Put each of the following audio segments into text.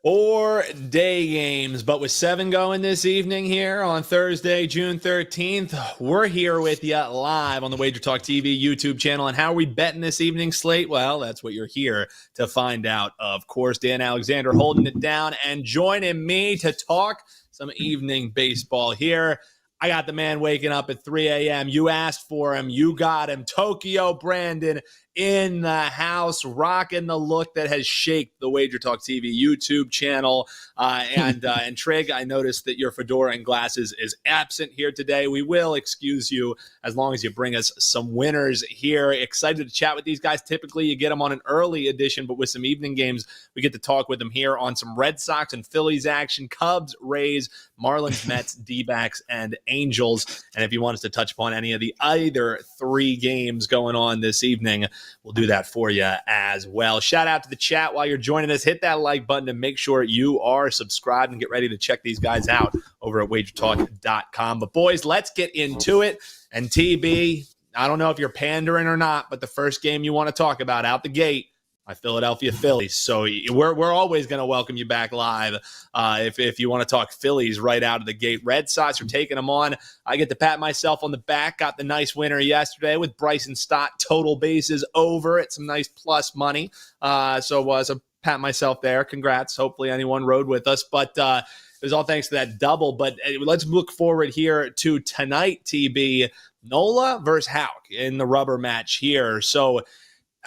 4-day games, but with 7 going this evening here on Thursday, June 13th. We're here with you live on the WagerTalk TV YouTube channel. And how are we betting this evening slate? Well, that's what you're here to find out. Of course, Dan Alexander holding it down and joining me to talk some evening baseball here. I got the man waking up at 3 a.m. You asked for him. You got him. Tokyo Brandon in the house, rocking the look that has shaped the WagerTalk TV YouTube channel. And Trig, I noticed that your fedora and glasses is absent here today. We will excuse you as long as you bring us some winners here. Excited to chat with these guys. Typically, you get them on an early edition, but with some evening games, we get to talk with them here on some Red Sox and Phillies action, Cubs, Rays, Marlins, Mets, D-backs, and Angels. And if you want us to touch upon any of the either 3 games going on this evening, we'll do that for you as well. Shout out to the chat while you're joining us. Hit that like button and make sure you are subscribed and get ready to check these guys out over at WagerTalk.com. But boys, let's get into it. And TB, I don't know if you're pandering or not, but the first game you want to talk about out the gate, my Philadelphia Phillies. So we're always going to welcome you back live if you want to talk Phillies right out of the gate. Red Sox are taking them on. I get to pat myself on the back. Got the nice winner yesterday with Bryson Stott. Total bases over at some nice plus money. So pat myself there. Congrats. Hopefully anyone rode with us. But it was all thanks to that double. But let's look forward here to tonight, TB. Nola versus Houck in the rubber match here. So,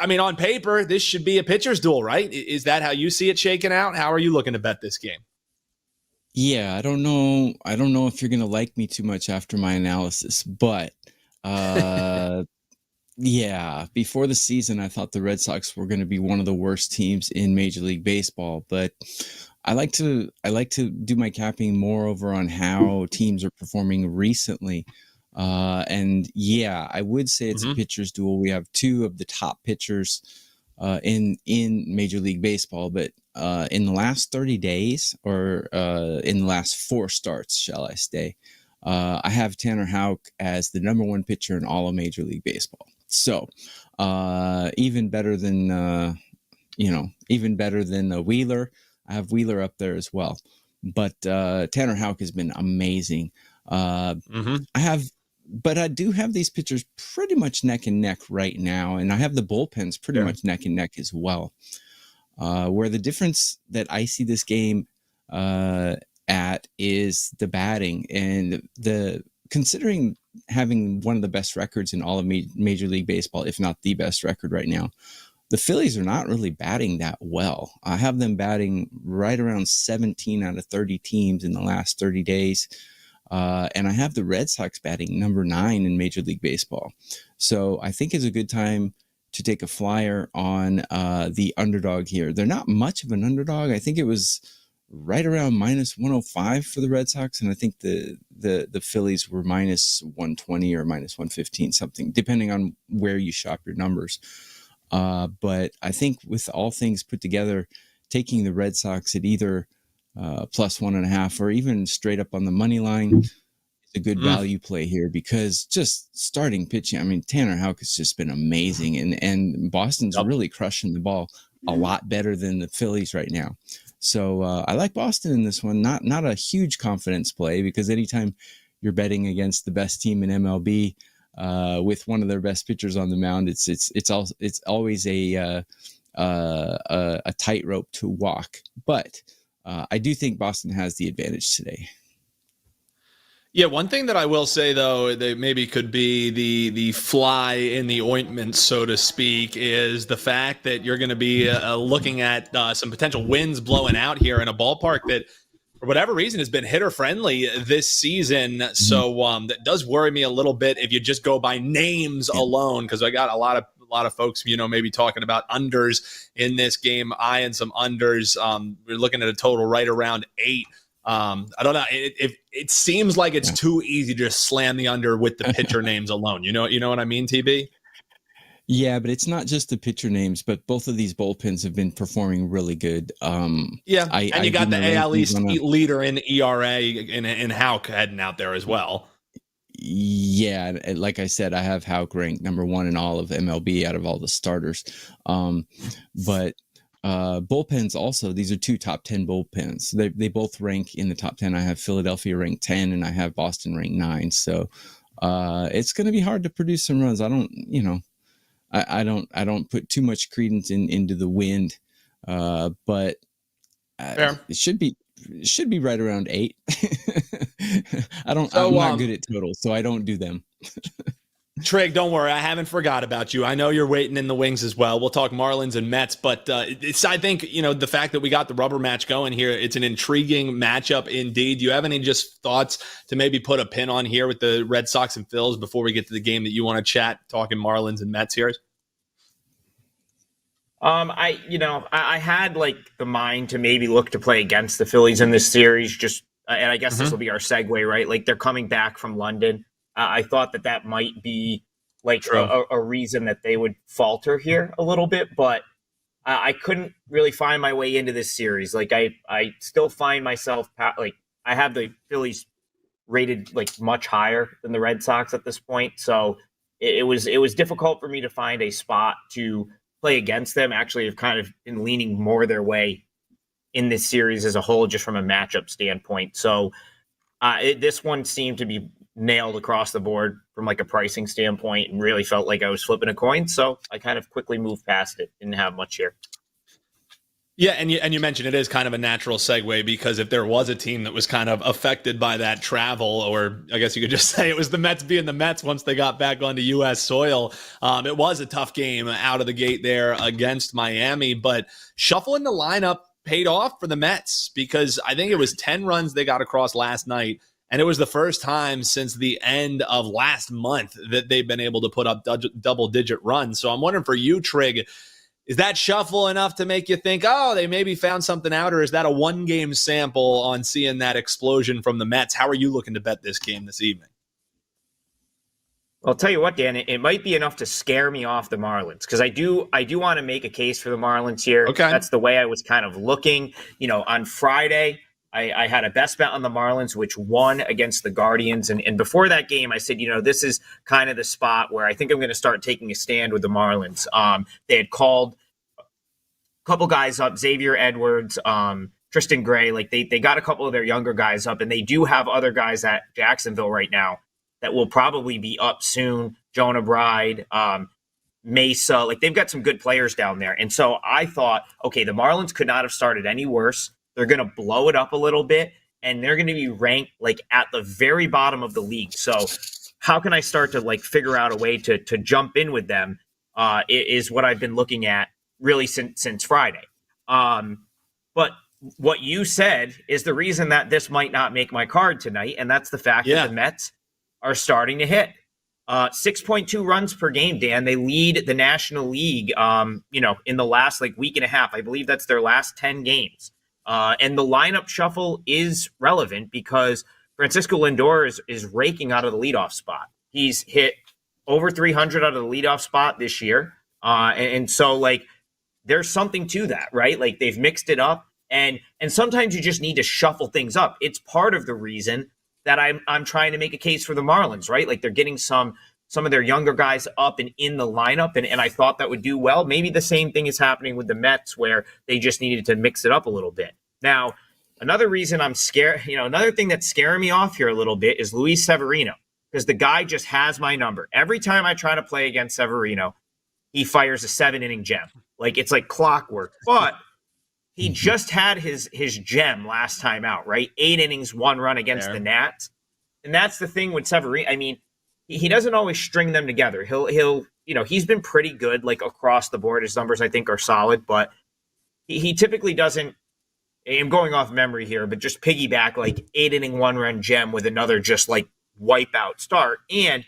I mean, on paper, this should be a pitcher's duel, right? Is that how you see it shaking out? How are you looking to bet this game? Yeah, I don't know if you're going to like me too much after my analysis, but yeah, before the season, I thought the Red Sox were going to be one of the worst teams in Major League Baseball, but I like to do my capping more over on how teams are performing recently. And yeah, I would say it's a pitcher's duel. We have 2 of the top pitchers in Major League Baseball, but in the last 30 days or in the last 4 starts, shall I say, I have Tanner Houck as the number 1 pitcher in all of Major League Baseball. So even better than Wheeler. I have Wheeler up there as well, but Tanner Houck has been amazing. But I do have these pitchers pretty much neck and neck right now, and I have the bullpens pretty much neck and neck as well. Where the difference that I see this game at is the batting, and considering having one of the best records in all of Major League Baseball, if not the best record right now, the Phillies are not really batting that well. I have them batting right around 17 out of 30 teams in the last 30 days. And I have the Red Sox batting number 9 in Major League Baseball. So I think it's a good time to take a flyer on the underdog here. They're not much of an underdog. I think it was right around minus 105 for the Red Sox. And I think the Phillies were minus 120 or minus 115, something, depending on where you shop your numbers. But I think with all things put together, taking the Red Sox at either plus 1.5 or even straight up on the money line is a good value play here, because just starting pitching, I mean, Tanner Houck has just been amazing, and Boston's really crushing the ball a lot better than the Phillies right now. So I like Boston in this one. Not a huge confidence play, because anytime you're betting against the best team in MLB with one of their best pitchers on the mound, it's always a tightrope to walk. But I do think Boston has the advantage today. Yeah, one thing that I will say, though, that maybe could be the fly in the ointment, so to speak, is the fact that you're going to be looking at some potential winds blowing out here in a ballpark that, for whatever reason, has been hitter-friendly this season. So that does worry me a little bit if you just go by names alone, because I got a lot of folks, maybe talking about unders in this game, eyeing some unders. We're looking at a total right around 8. I don't know. It seems like it's too easy to just slam the under with the pitcher names alone. You know what I mean, TB? Yeah, but it's not just the pitcher names, but both of these bullpens have been performing really good. And you got the AL East leader in ERA in Houck heading out there as well. Yeah, like I said, I have Houck ranked number 1 in all of MLB out of all the starters. But Bullpens also, these are 2 top 10 bullpens. They both rank in the top 10. I have Philadelphia ranked 10 and I have Boston ranked 9. So it's going to be hard to produce some runs. I don't, I don't put too much credence into the wind, but it should be right around 8. I'm not good at totals, so I don't do them. Trig, don't worry. I haven't forgot about you. I know you're waiting in the wings as well. We'll talk Marlins and Mets, but I think, the fact that we got the rubber match going here, it's an intriguing matchup indeed. Do you have any just thoughts to maybe put a pin on here with the Red Sox and Phils before we get to the game that you want to chat, talking Marlins and Mets here? I had like the mind to maybe look to play against the Phillies in this series, just, and I guess this will be our segue, right? Like they're coming back from London. I thought that might be like a reason that they would falter here a little bit, but I couldn't really find my way into this series. Like I still find myself like I have the Phillies rated like much higher than the Red Sox at this point, so it was difficult for me to find a spot to play against them. Actually, I've kind of been leaning more their way in this series as a whole, just from a matchup standpoint. So this one seemed to be nailed across the board from like a pricing standpoint, and really felt like I was flipping a coin. So I kind of quickly moved past it. Didn't have much here. Yeah, and you mentioned it is kind of a natural segue, because if there was a team that was kind of affected by that travel, or I guess you could just say it was the Mets being the Mets once they got back onto U.S. soil, it was a tough game out of the gate there against Miami. But shuffling the lineup paid off for the Mets, because I think it was 10 runs they got across last night, and it was the first time since the end of last month that they've been able to put up double-digit runs. So I'm wondering for you, Trig, is that shuffle enough to make you think, oh, they maybe found something out, or is that a one-game sample on seeing that explosion from the Mets? How are you looking to bet this game this evening? I'll tell you what, Dan, it might be enough to scare me off the Marlins, because I do want to make a case for the Marlins here. Okay. That's the way I was kind of looking. On Friday, I had a best bet on the Marlins, which won against the Guardians. And before that game, I said, this is kind of the spot where I think I'm going to start taking a stand with the Marlins. They had called a couple guys up, Xavier Edwards, Tristan Gray. Like they got a couple of their younger guys up, and they do have other guys at Jacksonville right now that will probably be up soon. Jonah Bride, Mesa. Like they've got some good players down there. And so I thought, okay, the Marlins could not have started any worse. They're going to blow it up a little bit, and they're going to be ranked like at the very bottom of the league. So how can I start to like figure out a way to jump in with them is what I've been looking at really since Friday. But what you said is the reason that this might not make my card tonight, and that's the fact that the Mets are starting to hit 6.2 runs per game, Dan. They lead the National League, in the last like week and a half. I believe that's their last 10 games. And the lineup shuffle is relevant because Francisco Lindor is raking out of the leadoff spot. He's hit over 300 out of the leadoff spot this year. And so, like, there's something to that, right? Like, they've mixed it up. And sometimes you just need to shuffle things up. It's part of the reason that I'm trying to make a case for the Marlins, right? Like, they're getting some of their younger guys up and in the lineup, and I thought that would do well. Maybe the same thing is happening with the Mets, where they just needed to mix it up a little bit. Now, another reason I'm scared, another thing that's scaring me off here a little bit is Luis Severino, because the guy just has my number. Every time I try to play against Severino, he fires a 7-inning gem. Like, it's like clockwork. But he just had his gem last time out, right? 8 innings, 1 run against the Nats. And that's the thing with Severino. I mean, he doesn't always string them together. He'll he's been pretty good, like, across the board. His numbers, I think, are solid, but he typically doesn't, I'm going off memory here, but just piggyback like 8-inning 1-run gem with another just like wipeout start. And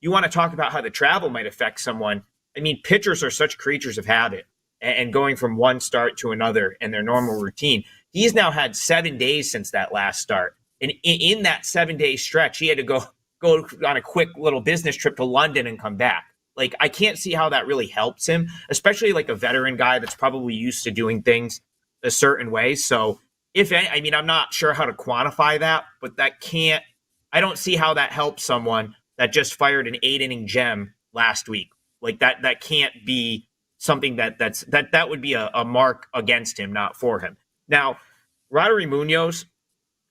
you want to talk about how the travel might affect someone. I mean, pitchers are such creatures of habit, and going from one start to another and their normal routine. He's now had 7 days since that last start. And in that 7-day stretch, he had to go on a quick little business trip to London and come back. Like, I can't see how that really helps him, especially like a veteran guy that's probably used to doing things a certain way. So I'm not sure how to quantify that, but I don't see how that helps someone that just fired an 8-inning gem last week. Like that can't be something that would be a mark against him, not for him. Now, Rodri Munoz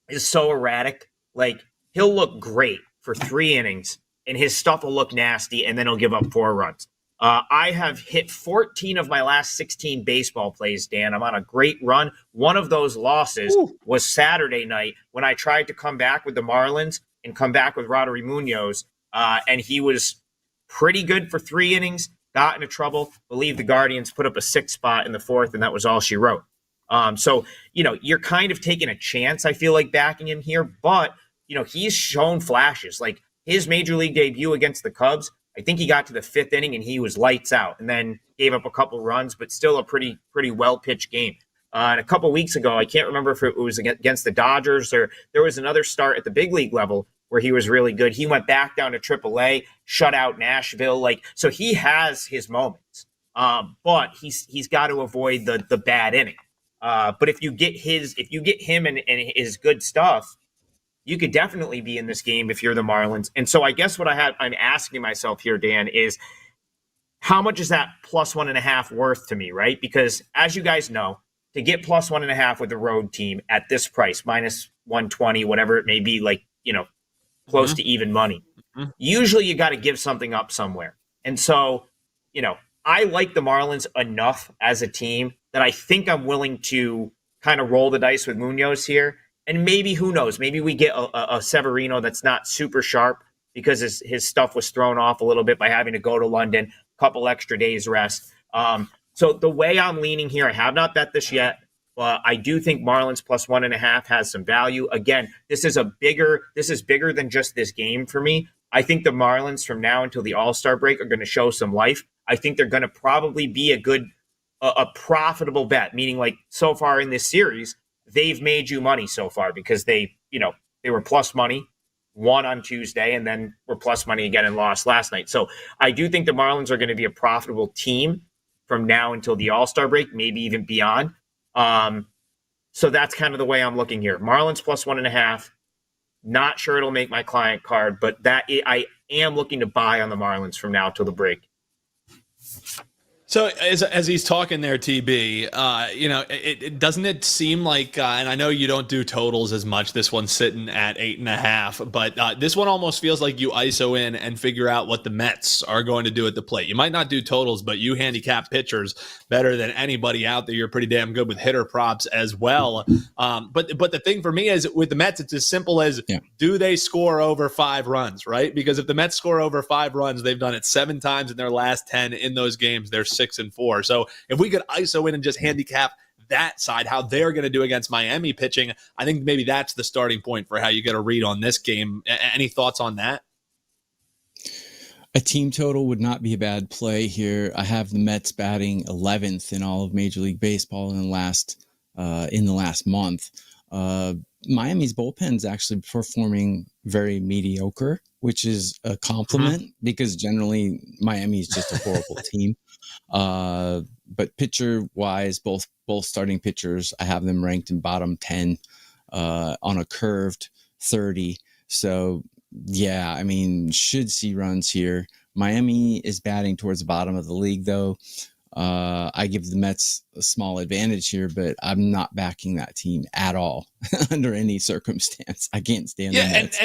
is so erratic. Like, he'll look great for 3 innings, and his stuff will look nasty, and then he'll give up 4 runs. I have hit 14 of my last 16 baseball plays, Dan. I'm on a great run. One of those losses was Saturday night when I tried to come back with the Marlins and come back with Rodri Munoz, and he was pretty good for 3 innings, got into trouble. Believe the Guardians put up a 6 spot in the 4th, and that was all she wrote. So, you're kind of taking a chance, I feel like, backing him here, but, he's shown flashes. Like, his major league debut against the Cubs, I think he got to the 5th inning and he was lights out, and then gave up a couple runs, but still a pretty well-pitched game. And a couple weeks ago, I can't remember if it was against the Dodgers or there was another start at the big league level where he was really good. He went back down to AAA, shut out Nashville. So he has his moments, but he's got to avoid the bad inning. But if you get him and his good stuff, you could definitely be in this game if you're the Marlins. And so I guess I'm asking myself here, Dan, is how much is that plus 1.5 worth to me, right? Because as you guys know, to get plus 1.5 with the road team at this price, minus 120, whatever it may be, like, close to even money, usually you got to give something up somewhere. And so, I like the Marlins enough as a team that I think I'm willing to kind of roll the dice with Munoz here. And maybe, who knows, maybe we get a Severino that's not super sharp because his stuff was thrown off a little bit by having to go to London, a couple extra days rest. So the way I'm leaning here, I have not bet this yet, but I do think Marlins plus 1.5 has some value. Again, this is bigger than just this game for me. I think the Marlins from now until the All-Star break are going to show some life. I think they're going to probably be a profitable bet, meaning like so far in this series, they've made you money so far because they were plus money, won on Tuesday, and then were plus money again and lost last night. So I do think the Marlins are going to be a profitable team from now until the All-Star break, maybe even beyond. So that's kind of the way I'm looking here. Marlins plus 1.5. Not sure it'll make my client card, but I am looking to buy on the Marlins from now till the break. So as he's talking there, TB, it doesn't it seem like, and I know you don't do totals as much. This one's sitting at 8.5, but this one almost feels like you ISO in and figure out what the Mets are going to do at the plate. You might not do totals, but you handicap pitchers better than anybody out there. You're pretty damn good with hitter props as well. But the thing for me is with the Mets, it's as simple as do they score over 5 runs, right? Because if the Mets score over 5 runs, they've done it 7 times in their last 10 in those games. They're 6-4. So if we could ISO in and just handicap that side, how they're going to do against Miami pitching, I think maybe that's the starting point for how you get a read on this game. Any thoughts on that? A team total would not be a bad play here. I have the Mets batting 11th in all of Major League Baseball in the last month. Miami's bullpen's actually performing very mediocre, which is a compliment because generally Miami is just a horrible team. But pitcher wise, both starting pitchers, I have them ranked in bottom 10 on a curved 30. So yeah, I mean, should see runs here. Miami is batting towards the bottom of the league though. I give the Mets a small advantage here, but I'm not backing that team at all under any circumstance. I can't stand the Mets.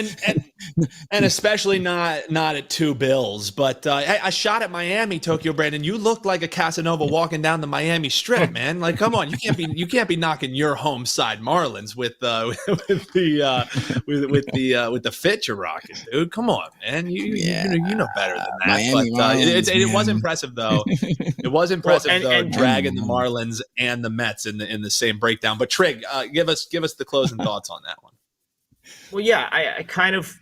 and especially not at 2 bills. But I shot at Miami, Tokyo Brandon. You look like a Casanova walking down the Miami Strip, man. Like, come on, you can't be knocking your home side Marlins with the fit you're rocking, dude. Come on, man. You know better than that. Miami but Marlins, it was impressive though. It was impressive and dragging the Marlins and the Mets in the same breakdown. But Trig, give us the closing thoughts on that one. Well, yeah, I kind of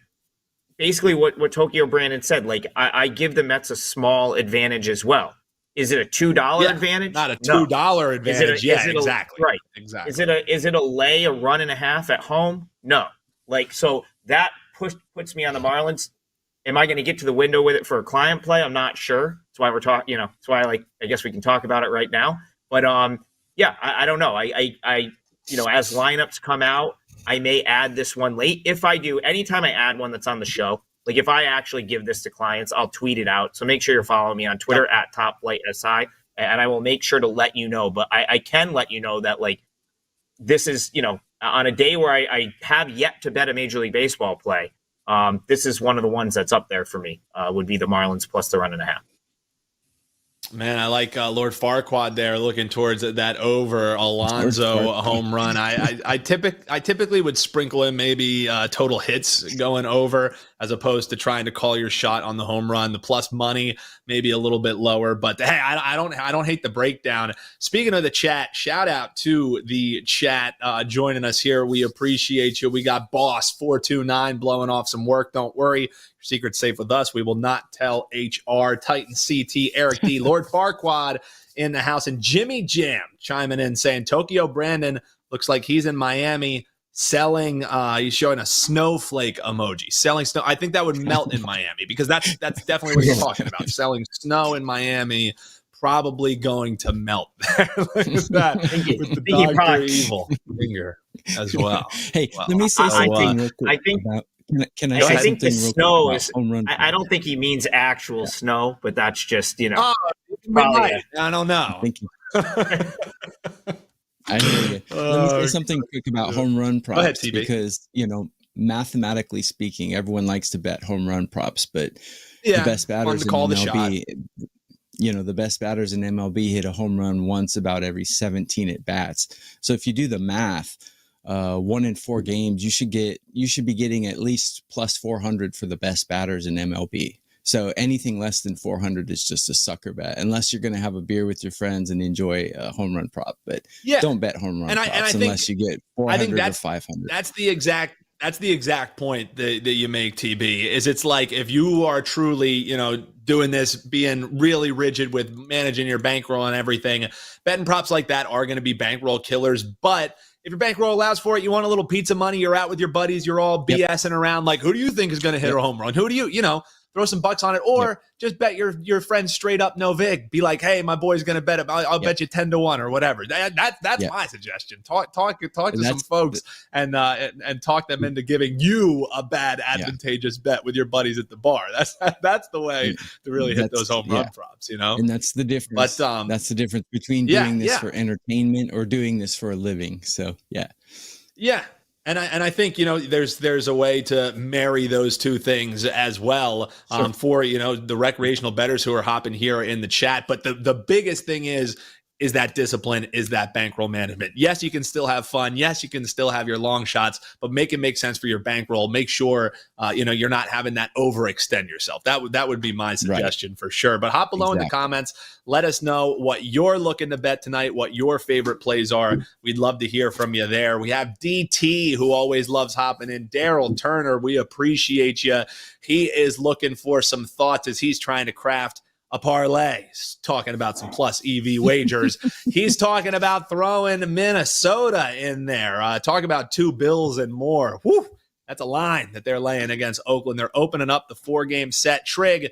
basically what Tokyo Brandon said. Like, I give the Mets a small advantage as well. Is it a $2 advantage? Not a $2 advantage. Exactly. Right. Exactly. Is it a lay, a 1.5 at home? No. Like, so that puts me on the Marlins. Am I going to get to the window with it for a client play? I'm not sure. That's why we're talking. That's why I guess we can talk about it right now. But I don't know. I as lineups come out, I may add this one late. If I do, anytime I add one that's on the show, like if I actually give this to clients, I'll tweet it out. So make sure you're following me on Twitter at TopFlightSI. and I will make sure to let you know. But I can let you know that, like, this is, on a day where I have yet to bet a Major League Baseball play, this is one of the ones that's up there for me, would be the Marlins plus the 1.5. Man, I like Lord Farquaad there looking towards that over Alonso home run. I typically would sprinkle in maybe total hits going over as opposed to trying to call your shot on the home run. The plus money maybe a little bit lower, but hey, I don't hate the breakdown. Speaking of the chat, shout out to the chat joining us here. We appreciate you. We got Boss 429 blowing off some work. Don't worry. Secret's safe with us. We will not tell HR. Titan CT, Eric D, Lord Farquaad in the house, and Jimmy Jam chiming in saying Tokyo Brandon looks like he's in Miami selling. He's showing a snowflake emoji. Selling snow. I think that would melt in Miami because that's definitely what he's talking about. Selling snow in Miami. Probably going to melt. Look at that with the Dr. Evil finger as well. Hey, let me say something real quick. I think. Can I I say think the something snow is. home run? I don't think he means actual snow, but that's just probably. I don't know. Thank you. I hear you. Let me say something quick about home run props. Go ahead, TB. Because mathematically speaking, everyone likes to bet home run props, but the best batters in MLB, the best batters in MLB hit a home run once about every 17 at bats. So if you do the math. 1 in 4 games, you should be getting at least plus 400 for the best batters in MLB. So anything less than 400 is just a sucker bet, unless you're going to have a beer with your friends and enjoy a home run prop. But don't bet home run props unless you get 400 or 500. That's the exact point that you make, TB. Is it's like if you are truly doing this, being really rigid with managing your bankroll and everything, betting props like that are going to be bankroll killers, but if your bankroll allows for it, you want a little pizza money, you're out with your buddies, you're all BSing around. Like, who do you think is going to hit a home run? Who do you throw some bucks on it? Or just bet your friend straight up no vig. Be like, hey, my boy's going to bet it. I'll bet you 10-1 or whatever. That's my suggestion. Talk to some folks and talk them into giving you a bad advantageous bet with your buddies at the bar. That's the way to really hit those home run props, And that's the difference. But that's the difference between doing this for entertainment or doing this for a living. So yeah. And I think there's a way to marry those two things as well for the recreational bettors who are hopping here in the chat. But the biggest thing is that discipline, is that bankroll management. Yes, you can still have fun. Yes, you can still have your long shots, but make it make sense for your bankroll. Make sure you're not having that overextend yourself. That would be my suggestion for sure. But hop below in the comments. Let us know what you're looking to bet tonight, what your favorite plays are. We'd love to hear from you there. We have DT, who always loves hopping in. Daryl Turner, we appreciate you. He is looking for some thoughts as he's trying to craft a parlay. He's talking about some plus EV wagers. He's talking about throwing Minnesota in there. Talk about 2 Bills and more. Whew, that's a line that they're laying against Oakland. They're opening up the 4-game set. Trig,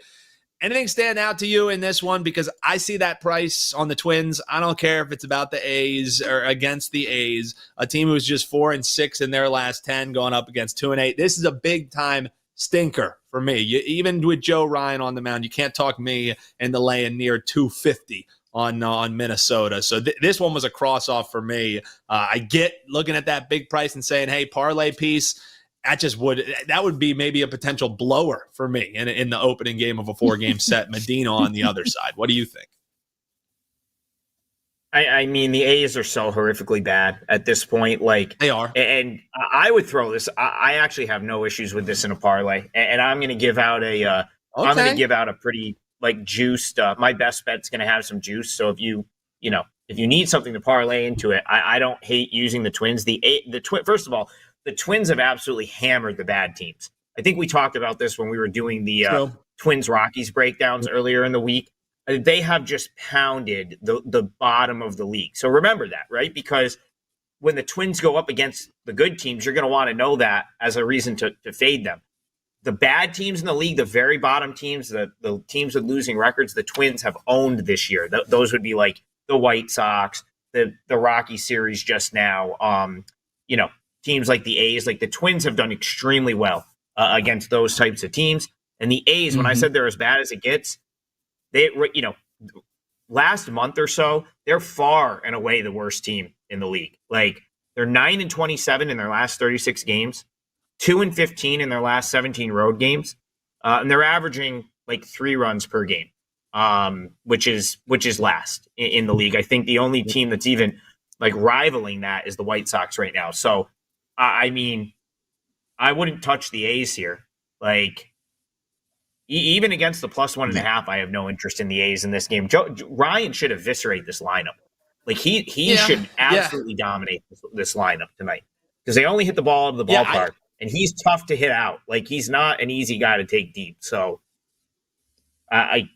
anything stand out to you in this one? Because I see that price on the Twins. I don't care if it's about the A's or against the A's, a team who's just 4-6 in their last 10 going up against 2-8. This is a big time stinker for me. Even with Joe Ryan on the mound, you can't talk me into laying near 250 on Minnesota. So this one was a cross off for me. I get looking at that big price and saying, hey, parlay piece, that would be maybe a potential blower for me in the opening game of a 4-game set. Medina on the other side. What do you think? I mean, the A's are so horrifically bad at this point. Like, they are. And I would throw this. I actually have no issues with this in a parlay. And I'm going to give out I'm going to give out a pretty juiced. My best bet's going to have some juice. So if you need something to parlay into it, I don't hate using the Twins. First of all, the Twins have absolutely hammered the bad teams. I think we talked about this when we were doing the Twins Rockies breakdowns earlier in the week. They have just pounded the bottom of the league. So remember that, right? Because when the Twins go up against the good teams, you're going to want to know that as a reason to fade them. The bad teams in the league, the very bottom teams, the teams with losing records, the Twins have owned this year. Those would be like the White Sox, the Rocky series just now. Teams like the A's, like the Twins have done extremely well against those types of teams. And the A's, when I said they're as bad as it gets, last month or so, they're far and away the worst team in the league. Like, they're 9-27 in their last 36 games, 2-15 in their last 17 road games, and they're averaging like 3 runs per game, which is last in the league. I think the only team that's even like rivaling that is the White Sox right now. So, I mean, I wouldn't touch the A's here. Like, even against the +1.5, I have no interest in the A's in this game. Ryan should eviscerate this lineup. Like, he should absolutely dominate this lineup tonight, because they only hit the ball out of the ballpark, and he's tough to hit out. Like, he's not an easy guy to take deep. So I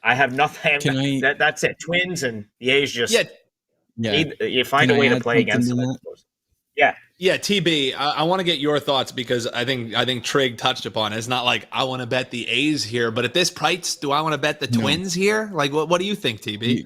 have nothing. That's it. Twins and the A's just you find a way to play against them. Yeah, TB, I want to get your thoughts, because I think Trig touched upon it. It's not like I want to bet the A's here, but at this price, do I want to bet the Twins here? Like, what do you think, TB?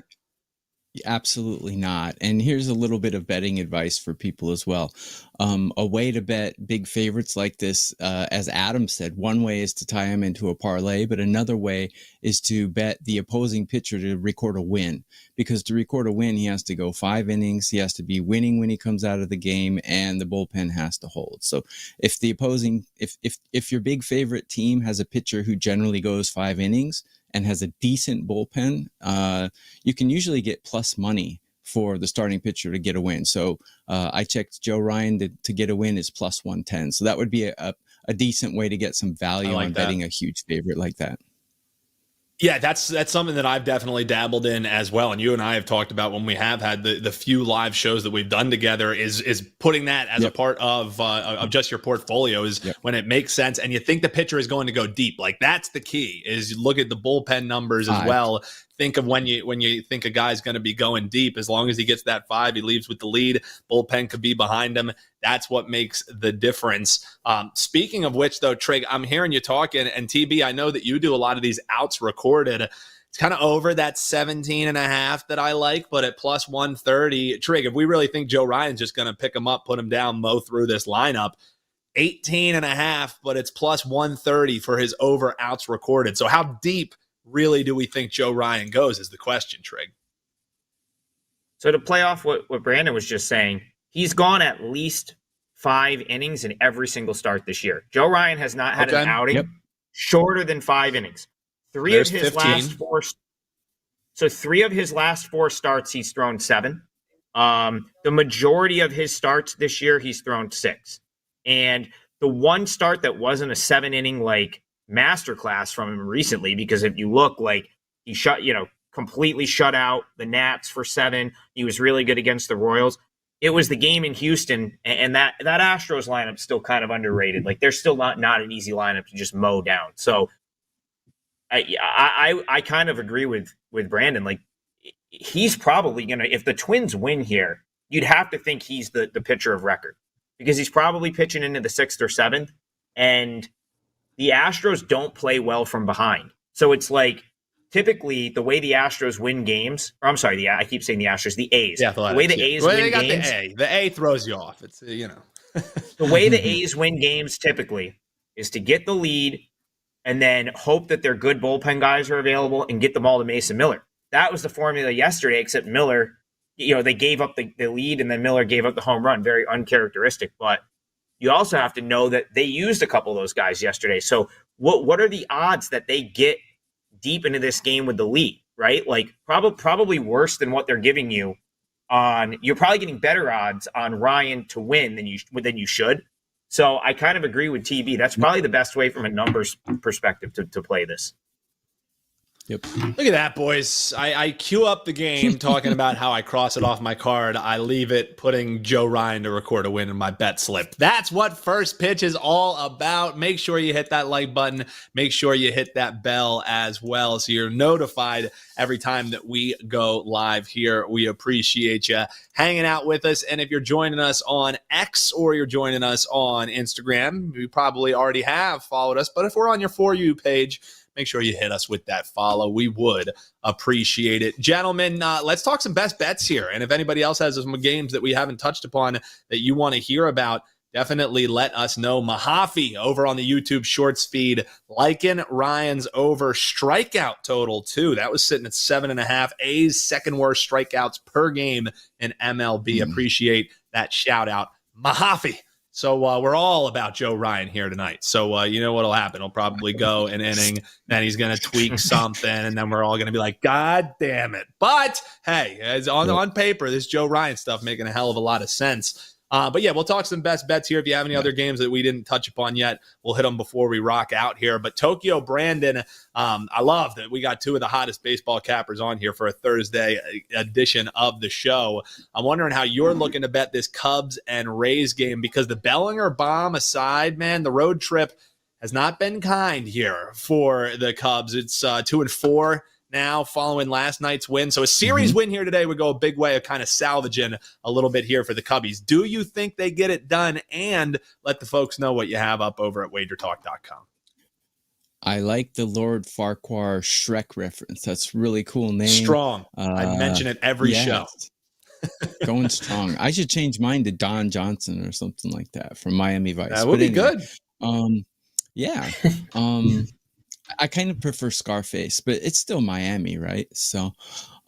Absolutely not. And here's a little bit of betting advice for people as well. A way to bet big favorites like this, as Adam said, one way is to tie them into a parlay, but another way is to bet the opposing pitcher to record a win. Because to record a win, he has to go 5 innings, he has to be winning when he comes out of the game, and the bullpen has to hold. So if the opposing, if your big favorite team has a pitcher who generally goes 5 innings and has a decent bullpen, you can usually get plus money for the starting pitcher to get a win. So I checked Joe Ryan to get a win is plus 110. So that would be a decent way to get some value on betting a huge favorite like that. Yeah, that's something that I've definitely dabbled in as well. And you and I have talked about when we have had the few live shows that we've done together is putting that as a part of just your portfolio is when it makes sense. And you think the pitcher is going to go deep. Like, that's the key, is you look at the bullpen numbers as well. Think of when you think a guy's going to be going deep. As long as he gets that 5, he leaves with the lead. Bullpen could be behind him. That's what makes the difference. Speaking of which, though, Trig, I'm hearing you talking, and TB, I know that you do a lot of these outs recorded. It's kind of over that 17.5 that I like, but at plus 130, Trig, if we really think Joe Ryan's just going to pick him up, put him down, mow through this lineup, 18.5, but it's plus 130 for his over outs recorded. So how deep really do we think Joe Ryan goes is the question, Trig. So to play off what Brandon was just saying, he's gone at least 5 innings in every single start this year. Joe Ryan has not had an outing shorter than 5 innings. 3 of his 15. Last 4. So 3 of his last 4 starts, he's thrown 7. The majority of his starts this year, he's thrown 6. And the one start that wasn't a 7-inning like masterclass from him recently, because if you look, like, he completely shut out the Nats for 7. He was really good against the Royals. It was the game in Houston, and that Astros lineup still kind of underrated. Like, they're still not an easy lineup to just mow down. So I kind of agree with Brandon. Like, he's probably gonna, if the Twins win here, you'd have to think he's the pitcher of record, because he's probably pitching into the 6th or 7th, and the Astros don't play well from behind. So it's like, typically the way the Astros win games, or I'm sorry, I keep saying the Astros, the A's. Yeah, the way the A's win games. The A throws you off. It's, the way the A's win games typically is to get the lead and then hope that their good bullpen guys are available and get the ball to Mason Miller. That was the formula yesterday, except Miller, they gave up the lead, and then Miller gave up the home run. Very uncharacteristic. But you also have to know that they used a couple of those guys yesterday. So what are the odds that they get deep into this game with the lead, right? Like, probably worse than what they're giving you on. You're probably getting better odds on Ryan to win than you should. So I kind of agree with TB. That's probably the best way from a numbers perspective to play this. Yep. Look at that, boys. I queue up the game talking about how I cross it off my card. I leave it putting Joe Ryan to record a win in my bet slip. That's what First Pitch is all about. Make sure you hit that like button. Make sure you hit that bell as well, so you're notified every time that we go live here. We appreciate you hanging out with us. And if you're joining us on X or you're joining us on Instagram, you probably already have followed us. But if we're on your For You page, make sure you hit us with that follow. We would appreciate it. Gentlemen, let's talk some best bets here. And if anybody else has some games that we haven't touched upon that you want to hear about, definitely let us know. Mahaffey over on the YouTube Shorts feed, liking Ryan's over strikeout total too. That was sitting at 7.5. A's second worst strikeouts per game in MLB. Appreciate that shout out, Mahaffey. So we're all about Joe Ryan here tonight. So you know what'll happen? He'll probably go an inning, then he's going to tweak something, and then we're all going to be like, God damn it. But, hey, as on paper, this Joe Ryan stuff making a hell of a lot of sense. But yeah, we'll talk some best bets here. If you have any other games that we didn't touch upon yet, we'll hit them before we rock out here. But Tokyo Brandon, I love that we got two of the hottest baseball cappers on here for a Thursday edition of the show. I'm wondering how you're looking to bet this Cubs and Rays game, because the Bellinger bomb aside, man, the road trip has not been kind here for the Cubs. It's 2-4. Now following last night's win. So a series win here today would go a big way of kind of salvaging a little bit here for the Cubbies. Do you think they get it done? And let the folks know what you have up over at WagerTalk.com. I like the Lord Farquhar Shrek reference. That's a really cool name. Strong. I mention it every show. Going strong. I should change mine to Don Johnson or something like that from Miami Vice. That would be good. Yeah. I kind of prefer Scarface, but it's still Miami, right? So,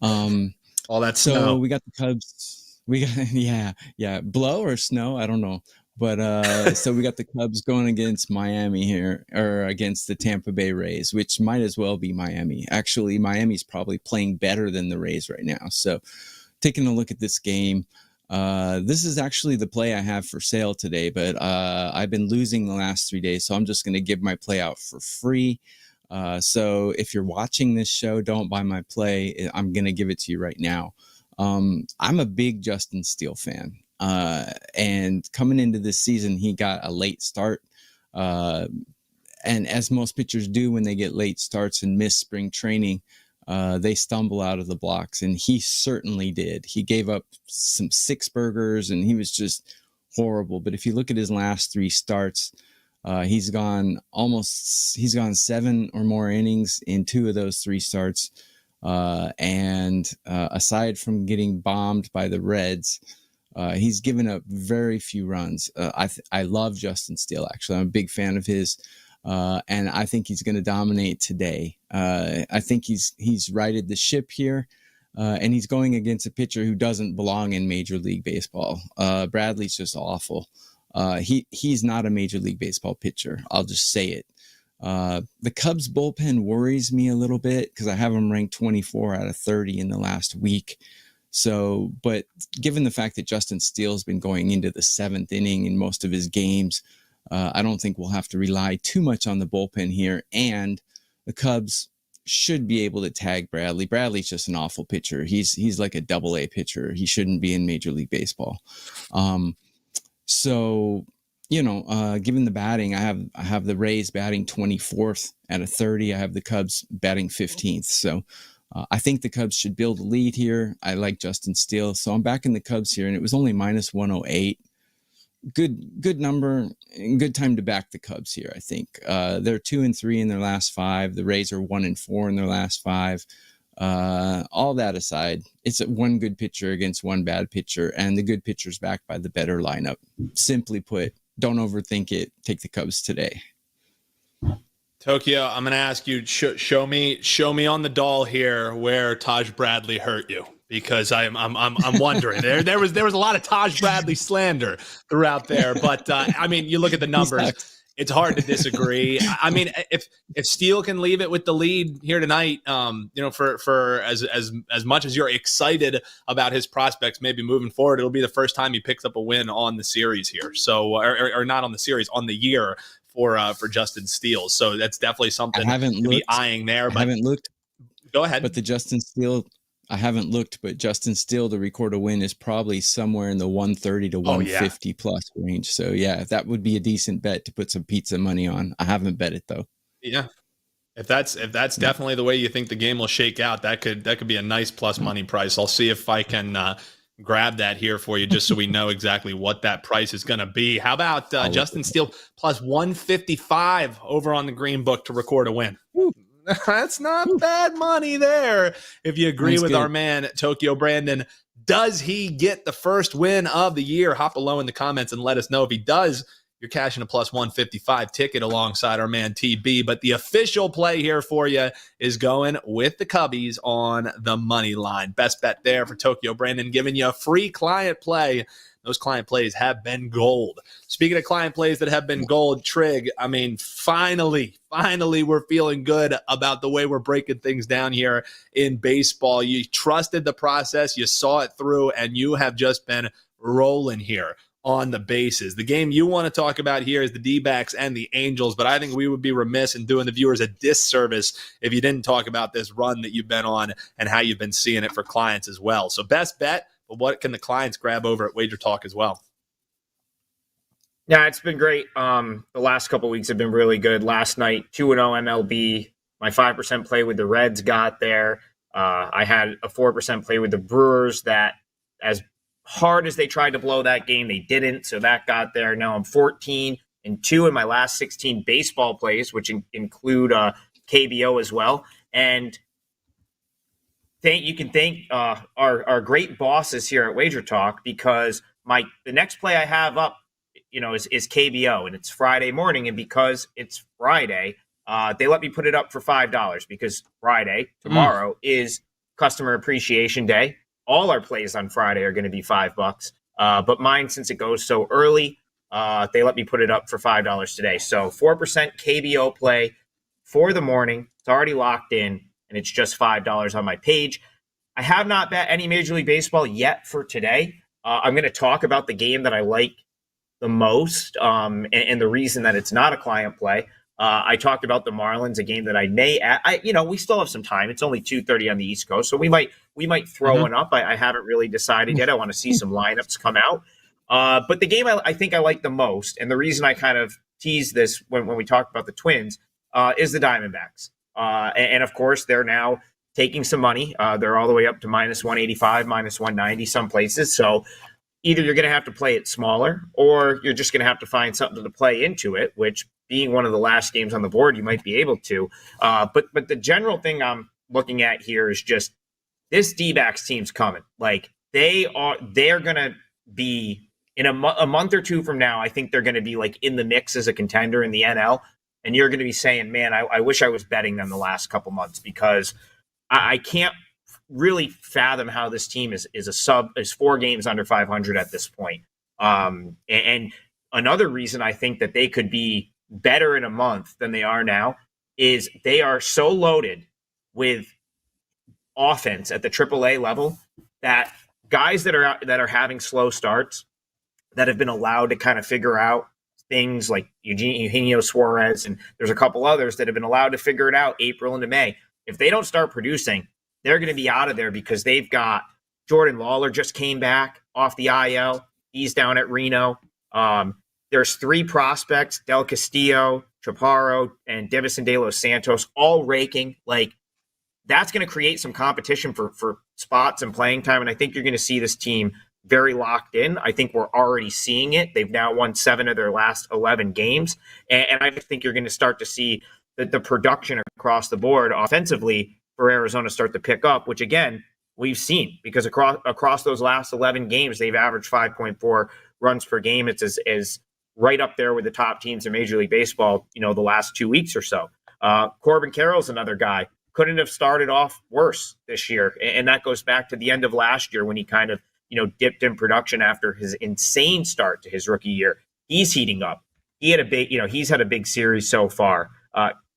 all that so snow. We got the Cubs. We got, blow or snow, I don't know. But so we got the Cubs going against Miami here, or against the Tampa Bay Rays, which might as well be Miami. Actually, Miami's probably playing better than the Rays right now. So, taking a look at this game. This is actually the play I have for sale today, but I've been losing the last 3 days, so I'm just going to give my play out for free. So if you're watching this show, don't buy my play. I'm going to give it to you right now. I'm a big Justin Steele fan. And coming into this season, he got a late start. And as most pitchers do when they get late starts and miss spring training, they stumble out of the blocks. And he certainly did. He gave up some 6 burgers and he was just horrible. But if you look at his last 3 starts, he's gone 7 or more innings in 2 of those 3 starts. And aside from getting bombed by the Reds, he's given up very few runs. I love Justin Steele, actually. I'm a big fan of his. And I think he's going to dominate today. I think he's righted the ship here. And he's going against a pitcher who doesn't belong in Major League Baseball. Bradley's just awful. He's not a Major League Baseball pitcher. I'll just say it. The Cubs bullpen worries me a little bit because I have them ranked 24 out of 30 in the last week. So, but given the fact that Justin Steele's been going into the 7th inning in most of his games, I don't think we'll have to rely too much on the bullpen here. And the Cubs should be able to tag Bradley. Bradley's just an awful pitcher. He's like a AA pitcher. He shouldn't be in Major League Baseball. So, given the batting, I have the Rays batting 24th out of 30. I have the Cubs batting 15th. So I think the Cubs should build a lead here. I like Justin Steele. So I'm backing the Cubs here, and it was only minus 108. Good number and good time to back the Cubs here, I think. They're 2-3 in their last 5. The Rays are 1-4 in their last 5. All that aside, it's one good pitcher against one bad pitcher, and the good pitcher's backed by the better lineup. Simply put, don't overthink it. Take the Cubs today. Tokyo, I'm going to ask you, show me on the doll here where Taj Bradley hurt you, because I'm wondering. There was a lot of Taj Bradley slander throughout there, but I mean, you look at the numbers. It's hard to disagree. I mean, if Steele can leave it with the lead here tonight, for as much as you're excited about his prospects, maybe moving forward, it'll be the first time he picks up a win on the series here. So, or not on the series, on the year for Justin Steele. So that's definitely something to be eyeing there. But I haven't looked. Go ahead. But I haven't looked, but Justin Steele to record a win is probably somewhere in the 130 to 150 plus range. So yeah, that would be a decent bet to put some pizza money on. I haven't bet it though. Yeah. If that's definitely the way you think the game will shake out, that could be a nice plus money price. I'll see if I can grab that here for you, just so we know exactly what that price is going to be. How about Justin Steele plus 155 over on the Green Book to record a win? Woo. That's not bad money there. If you agree with our man, Tokyo Brandon, Does he get the first win of the year? Hop below in the comments and let us know. If he does, you're cashing a plus 155 ticket alongside our man TB. But the official play here for you is going with the Cubbies on the money line. Best bet there for Tokyo Brandon, giving you a free client play. Those client plays have been gold. Speaking of client plays that have been gold, Trig, I mean, finally, we're feeling good about the way we're breaking things down here in baseball. You trusted the process, you saw it through, and you have just been rolling here on the bases. The game you want to talk about here is the D-backs and the Angels, but I think we would be remiss in doing the viewers a disservice if you didn't talk about this run that you've been on and how you've been seeing it for clients as well. So best bet, but what can the clients grab over at WagerTalk as well? Yeah, it's been great. The last couple of weeks have been really good. Last night, 2-0 MLB. My 5% play with the Reds got there. I had a 4% play with the Brewers that, as hard as they tried to blow that game, they didn't. So that got there. Now I'm 14-2 in my last 16 baseball plays, which include KBO as well. And you can thank our great bosses here at WagerTalk, because the next play I have up, is KBO, and it's Friday morning. And because it's Friday, they let me put it up for $5 because Friday, tomorrow, is Customer Appreciation Day. All our plays on Friday are going to be $5. But mine, since it goes so early, they let me put it up for $5 today. So 4% KBO play for the morning. It's already locked in, and it's just $5 on my page. I have not bet any Major League Baseball yet for today. I'm going to talk about the game that I like the most, and the reason that it's not a client play. I talked about the Marlins, a game that I may we still have some time. It's only 2:30 on the East Coast, so we might throw one up. I haven't really decided yet. I want to see some lineups come out. But the game I think I like the most, and the reason I kind of teased this when we talked about the Twins, is the Diamondbacks. And of course, they're now taking some money. They're all the way up to minus 185, minus 190 some places. So either you're going to have to play it smaller, or you're just going to have to find something to play into it, which, being one of the last games on the board, you might be able to. But the general thing I'm looking at here is just this D-backs team's coming. Like, they're going to be, in a month or two from now, I think they're going to be like in the mix as a contender in the NL. And you're going to be saying, man, I wish I was betting them the last couple months, because I can't really fathom how this team is 4 games under 500 at this point. And another reason I think that they could be better in a month than they are now is they are so loaded with offense at the AAA level that guys that are having slow starts, that have been allowed to kind of figure out things like Eugenio Suarez, and there's a couple others that have been allowed to figure it out April into May. If they don't start producing, they're going to be out of there, because they've got Jordan Lawler just came back off the IL. He's down at Reno. There's 3 prospects, Del Castillo, Chaparro, and Davison De Los Santos, all raking. Like, that's going to create some competition for spots and playing time. And I think you're going to see this team very locked in. I think we're already seeing it. They've now won 7 of their last 11 games. And I think you're going to start to see the production across the board offensively for Arizona start to pick up, which, again, we've seen, because across those last 11 games, they've averaged 5.4 runs per game. It's as right up there with the top teams in Major League Baseball, the last 2 weeks or so. Corbin Carroll's another guy. Couldn't have started off worse this year. And that goes back to the end of last year when he kind of, dipped in production after his insane start to his rookie year. He's heating up. He's had a big series so far.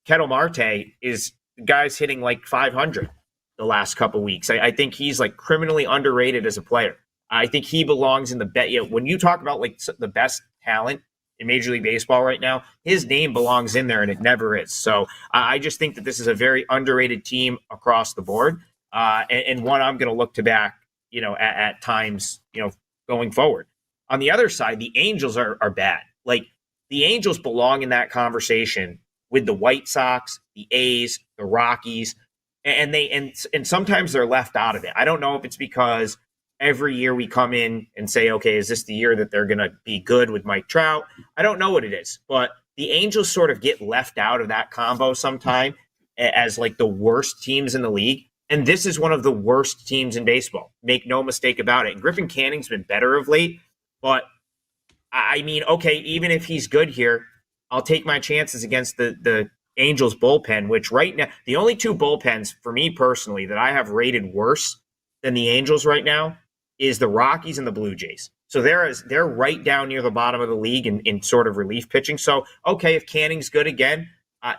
Ketel Marte is guys hitting like 500 the last couple weeks. I think he's like criminally underrated as a player. I think he belongs in the bet. When you talk about like the best talent in Major League Baseball right now, his name belongs in there, and it never is. So I just think that this is a very underrated team across the board, and one I'm going to look to back, at times, going forward. On the other side, the Angels are bad. Like, the Angels belong in that conversation with the White Sox, the A's, the Rockies, and sometimes they're left out of it. I don't know if it's because every year we come in and say, okay, is this the year that they're going to be good with Mike Trout? I don't know what it is, but the Angels sort of get left out of that combo sometime as like the worst teams in the league. And this is one of the worst teams in baseball. Make no mistake about it. And Griffin Canning's been better of late, but I mean, okay, even if he's good here, I'll take my chances against the Angels bullpen, which right now, the only two bullpens for me personally that I have rated worse than the Angels right now is the Rockies and the Blue Jays. So they're right down near the bottom of the league in sort of relief pitching. So, okay, if Canning's good again,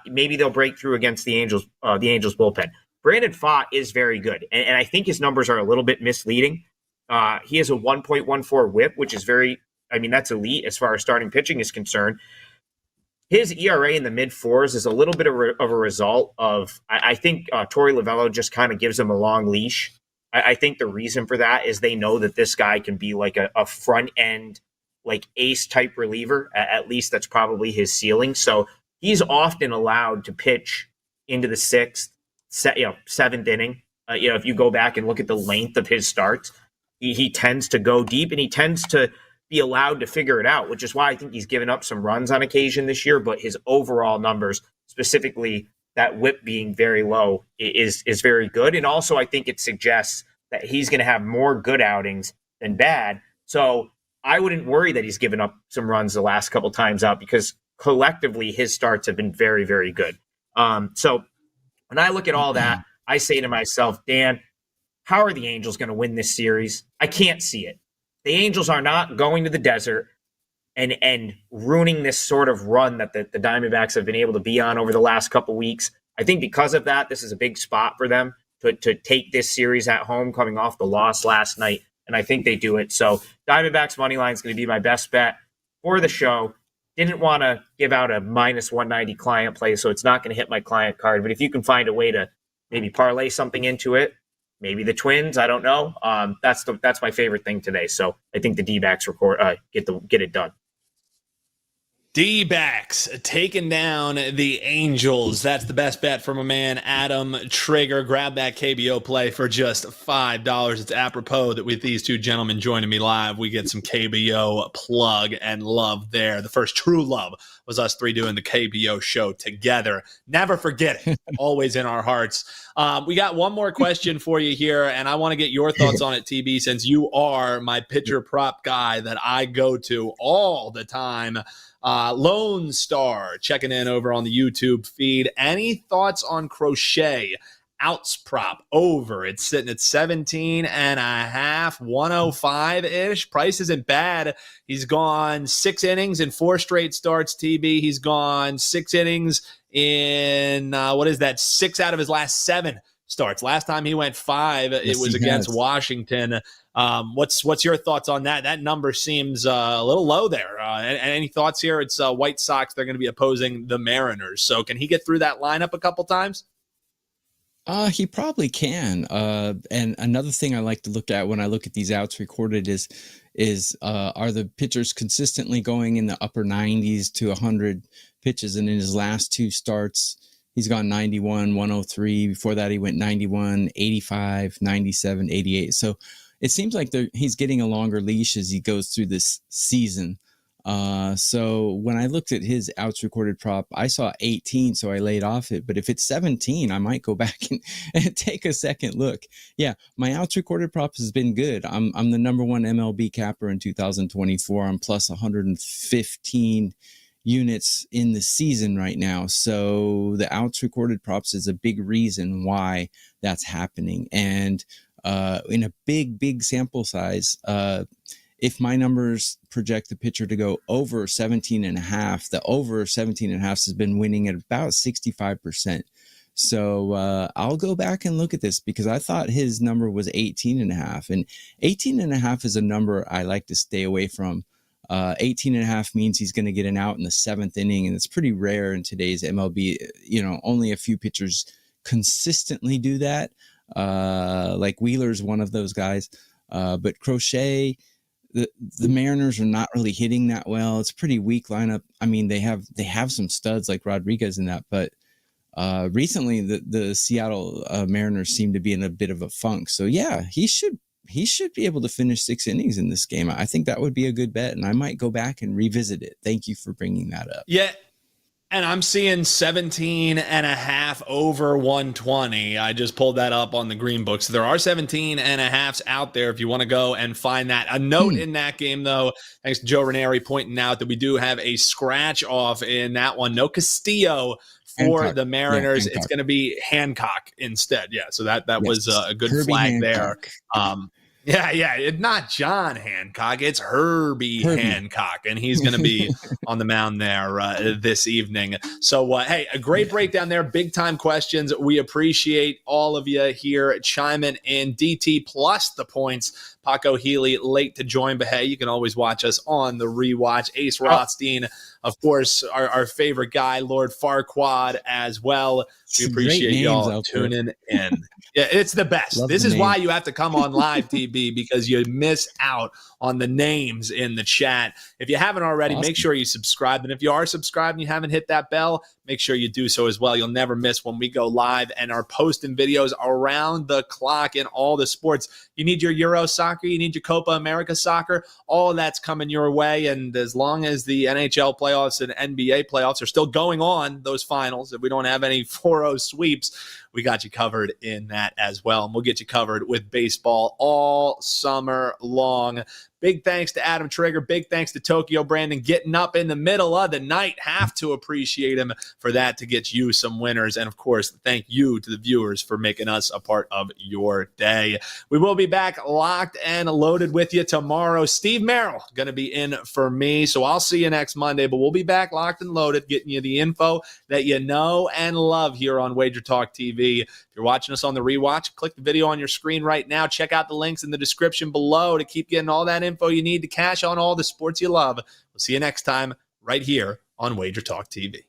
maybe they'll break through against the Angels bullpen. Brandon Pfaadt is very good, and I think his numbers are a little bit misleading. He has a 1.14 whip, which is that's elite as far as starting pitching is concerned. His ERA in the mid-4s is a little bit of a result of, I think Torey Lovullo just kind of gives him a long leash. I think the reason for that is they know that this guy can be like a front-end, like ace-type reliever. At least that's probably his ceiling. So he's often allowed to pitch into the seventh inning. If you go back and look at the length of his starts, he tends to go deep, and he tends to be allowed to figure it out, which is why I think he's given up some runs on occasion this year. But his overall numbers, specifically that whip being very low, is very good. And also I think it suggests that he's going to have more good outings than bad. So I wouldn't worry that he's given up some runs the last couple times out, because collectively his starts have been very, very good. So when I look at all that, I say to myself, Dan, how are the Angels going to win this series? I can't see it. The Angels are not going to the desert and ruining this sort of run that the Diamondbacks have been able to be on over the last couple weeks. I think because of that, this is a big spot for them to take this series at home, coming off the loss last night, and I think they do it. So Diamondbacks money line is going to be my best bet for the show. Didn't want to give out a minus 190 client play, so it's not going to hit my client card. But if you can find a way to maybe parlay something into it, maybe the Twins, I don't know. That's my favorite thing today. So I think the D-backs get it done. D-backs taking down the Angels. That's the best bet from a man, Adam Trigger. Grab that KBO play for just $5. It's apropos that with these two gentlemen joining me live, we get some KBO plug and love there. The first true love was us three doing the KBO show together. Never forget it. Always in our hearts. We got one more question for you here, and I want to get your thoughts on it, TB, since you are my pitcher prop guy that I go to all the time. Lone Star checking in over on the YouTube feed. Any thoughts on Crochet? Outs prop over. It's sitting at 17.5, 105-ish. Price isn't bad. He's gone 6 innings in 4 straight starts, TB. He's gone 6 innings in, 6 out of his last 7 starts. Last time he went 5, it was against Washington. What's your thoughts on that? That number seems a little low there. Any thoughts here? It's White Sox. They're going to be opposing the Mariners. So can he get through that lineup a couple times? He probably can. And another thing I like to look at when I look at these outs recorded is are the pitchers consistently going in the upper 90s to 100 pitches? And in his last 2 starts, he's gone 91, 103. Before that, he went 91, 85, 97, 88. So it seems like he's getting a longer leash as he goes through this season. So when I looked at his outs recorded prop, I saw 18, so I laid off it. But if it's 17, I might go back and take a second look. Yeah, my outs recorded prop has been good. I'm the number 1 MLB capper in 2024. I'm plus 115 units in the season right now. So the outs recorded props is a big reason why that's happening. And in a big sample size, if my numbers project the pitcher to go over 17.5, the over 17.5 has been winning at about 65%. So I'll go back and look at this because I thought his number was 18.5, and 18.5 is a number I like to stay away from. 18.5 means he's going to get an out in the 7th inning, and it's pretty rare in today's MLB. Only a few pitchers consistently do that. Like Wheeler's one of those guys, but Crochet, the Mariners are not really hitting that well. It's a pretty weak lineup. I mean, they have some studs like Rodriguez in that, but recently the Seattle Mariners seem to be in a bit of a funk. So yeah, he should be able to finish 6 innings in this game. I think that would be a good bet, and I might go back and revisit it. Thank you for bringing that up. Yeah. And I'm seeing 17.5 over 120. I just pulled that up on the green book. So there are 17.5s out there if you want to go and find that. A note in that game, though, thanks to Joe Ranieri pointing out that we do have a scratch off in that one. No Castillo for Hancock. the Mariners. Yeah, it's going to be Hancock instead. Yeah, so that Yes. was a good Herbie flag Hancock. there. Yeah, it's not John Hancock. It's Herbie Hancock, and he's going to be on the mound there this evening. So, hey, a great breakdown there. Big-time questions. We appreciate all of you here chiming in. DT plus the points. Paco Healy late to join, but hey, you can always watch us on the rewatch. Ace Rothstein, of course, our favorite guy, Lord Farquaad as well. We appreciate y'all tuning in. Yeah, it's the best. Love this the is name. why you have to come on live, TB, because you miss out on the names in the chat. If you haven't already, make sure you subscribe. And if you are subscribed and you haven't hit that bell, make sure you do so as well. You'll never miss when we go live and are posting videos around the clock in all the sports. You need your Euro soccer, you need your Copa America soccer, all of that's coming your way. And as long as the NHL playoffs and NBA playoffs are still going on, those finals, if we don't have any 4-0 sweeps, we got you covered in that as well. And we'll get you covered with baseball all summer long. Big thanks to Adam Trigger. Big thanks to Tokyo Brandon getting up in the middle of the night. Have to appreciate him for that to get you some winners. And, of course, thank you to the viewers for making us a part of your day. We will be back locked and loaded with you tomorrow. Steve Merrill going to be in for me, so I'll see you next Monday. But we'll be back locked and loaded, getting you the info that you know and love here on WagerTalk TV. If you're watching us on the rewatch, click the video on your screen right now. Check out the links in the description below to keep getting all that info you need to cash on all the sports you love. We'll see you next time right here on WagerTalk TV.